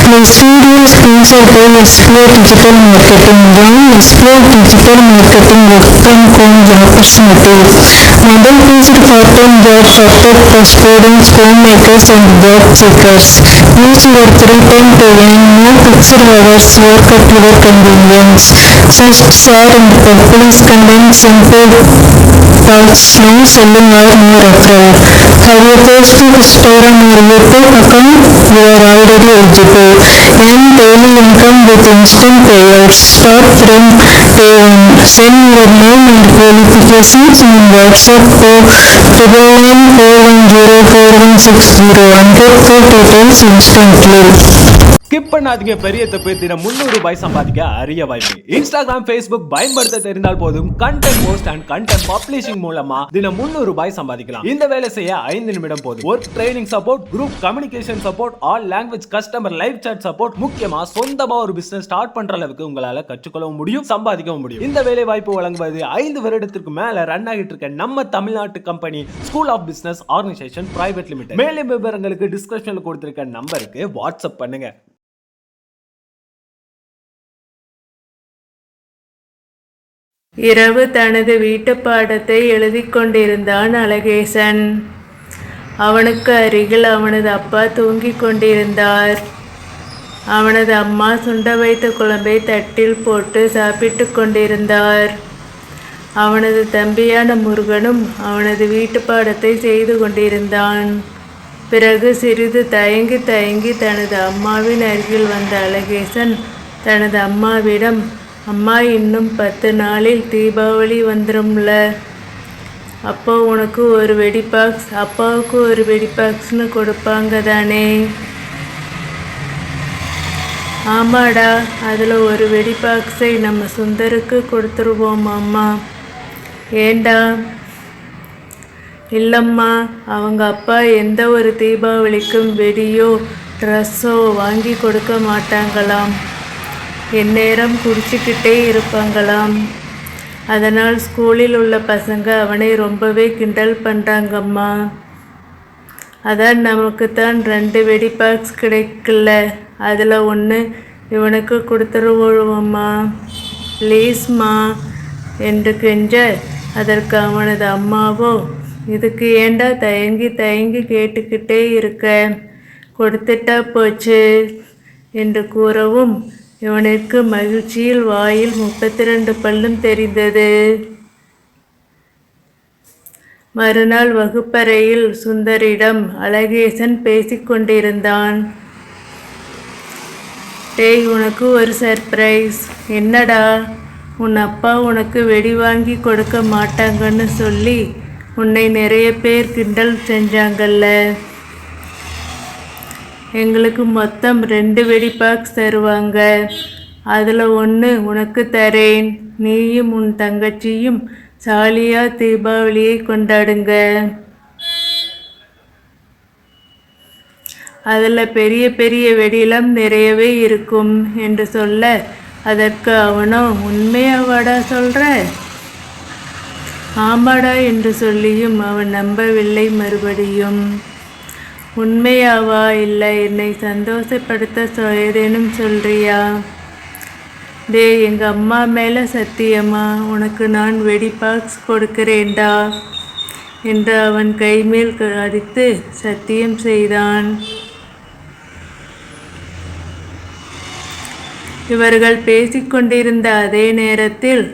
The studio is sponsored by Explore Digital Marketing. Join Explore Digital Marketing work from home opportunity. Model based part-time job perfect for students, homemakers and job seekers. Use your free time to earn. No fixed hours. Work at your convenience. Search, share and publish content. Simple talks. No selling or no referral. Have a Facebook, Instagram or YouTube account? You are already eligible. Earn daily income with instant payouts. Start from day one. Send your name and qualifications in WhatsApp to 991410416 and get full details instantly. Skip பண்ணாதீங்க. பெரிய தப்பு. தினம் 300 ரூபாய் சம்பாதிக்க அரிய வாய்ப்பு. Instagram, Facebook பயன்படுத்த தெரிந்தால் போதும். Content post and content publishing மூலமா தினம் 300 ரூபாய் சம்பாதிக்கலாம். இந்த வேலை செய்ய 5 நிமிடம் போதும். Work training support, group communication support, all language customer live chat support, முக்கியமா சொந்தமா ஒரு பிசினஸ் ஸ்டார்ட் பண்ற அளவுக்கு உங்களால கற்றுக்கொள்ளவும் முடியும், சம்பாதிக்கவும் முடியும். இந்த வேலை வாய்ப்பு வழங்குவது 5 வருடத்திற்கு மேல ரன் ஆகிட்டு இருக்க நம்ம தமிழ்நாட்டு company school of business organisation private limited. மேலும் விவரங்களுக்கு டிஸ்கிரிப்ஷன்ல கொடுத்திருக்க நம்பருக்கு வாட்ஸ்அப் பண்ணுங்க. இரவு தனது வீட்டு பாடத்தை எழுதி கொண்டிருந்தான் அழகேசன். அவனுக்கு அருகில் அவனது அப்பா தூங்கிக் கொண்டிருந்தார். அவனது அம்மா சுண்ட வைத்த குழம்பை தட்டில் போட்டு சாப்பிட்டு கொண்டிருந்தார். அவனது தம்பியான முருகனும் அவனது வீட்டு பாடத்தை செய்து கொண்டிருந்தான். பிறகு சிறிது தயங்கி தயங்கி தனது அம்மாவின் அருகில் வந்த அழகேசன் தனது அம்மாவிடம், அம்மா, இன்னும் 10 நாளில் தீபாவளி வந்துடும்ல, அப்போ உனக்கு ஒரு வெடி பாக்ஸ், அப்பாவுக்கு ஒரு வெடி பாக்ஸ்னு கொடுப்பாங்க தானே? ஆமாடா, அதில் ஒரு வெடி பாக்ஸை நம்ம சுந்தருக்கு கொடுத்துருவோம் அம்மா. ஏண்டா? இல்லம்மா, அவங்க அப்பா எந்த ஒரு தீபாவளிக்கும் வெடியோ ட்ரெஸ்ஸோ வாங்கி கொடுக்க மாட்டாங்களாம். எந்நேரம் குடிச்சிக்கிட்டே இருப்பாங்களாம். அதனால் ஸ்கூலில் உள்ள பசங்க அவனை ரொம்பவே கிண்டல் பண்ணுறாங்கம்மா. அதான் நமக்குத்தான் 2 வெடி பாக்ஸ் கிடைக்கல, அதில் ஒன்று இவனுக்கு கொடுத்துருவோம்மா, ப்ளீஸ்மா என்று கெஞ்ச, அதற்கு அவனது அம்மாவோ, இதுக்கு ஏண்டா தயங்கி தயங்கி கேட்டுக்கிட்டே இருக்க, கொடுத்துட்டா போச்சு என்று கூறவும் இவனுக்கு மகிழ்ச்சியில் வாயில் 32 பல்லும் தெரிந்தது. மறுநாள் வகுப்பறையில் சுந்தரிடம் அழகேசன் பேசிக்கொண்டிருந்தான். டேய், உனக்கு ஒரு சர்ப்ரைஸ். என்னடா? உன் அப்பா உனக்கு வெடி வாங்கி கொடுக்க மாட்டாங்கன்னு சொல்லி உன்னை நிறைய பேர் கிண்டல் செஞ்சாங்கல்ல. எங்களுக்கு மொத்தம் 2 வெடி பாக்ஸ் தருவாங்க. அதில் ஒன்று உனக்கு தரேன். நீயும் உன் தங்கச்சியும் ஜாலியாக தீபாவளியை கொண்டாடுங்க. அதில் பெரிய பெரிய வெடிலாம் நிறையவே இருக்கும் என்று சொல்ல, அதற்கு அவனோ, உண்மையாவாடா சொல்கிற? ஆமாடா என்று சொல்லியும் அவன் நம்பவில்லை. மறுபடியும், உண்மையாவா? இல்லை, என்னை சந்தோஷப்படுத்த ஏதேனும் சொல்றியா? டே, எங்கள் அம்மா மேலே சத்தியமா உனக்கு நான் வெடி பாக்ஸ் கொடுக்கிறேன்டா என்று அவன் கைமேல் அடித்து சத்தியம் செய்தான். இவர்கள் பேசிக்கொண்டிருந்த அதே நேரத்தில்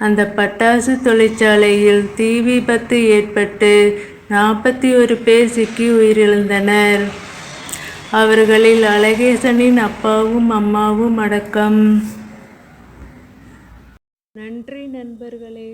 அந்த பட்டாசு தொழிற்சாலையில் தீ விபத்து ஏற்பட்டு 41 பேர் சிக்கி உயிரிழந்தனர். அவர்களில் அழகேசனின் அப்பாவும் அம்மாவும் அடக்கம். நன்றி நண்பர்களே.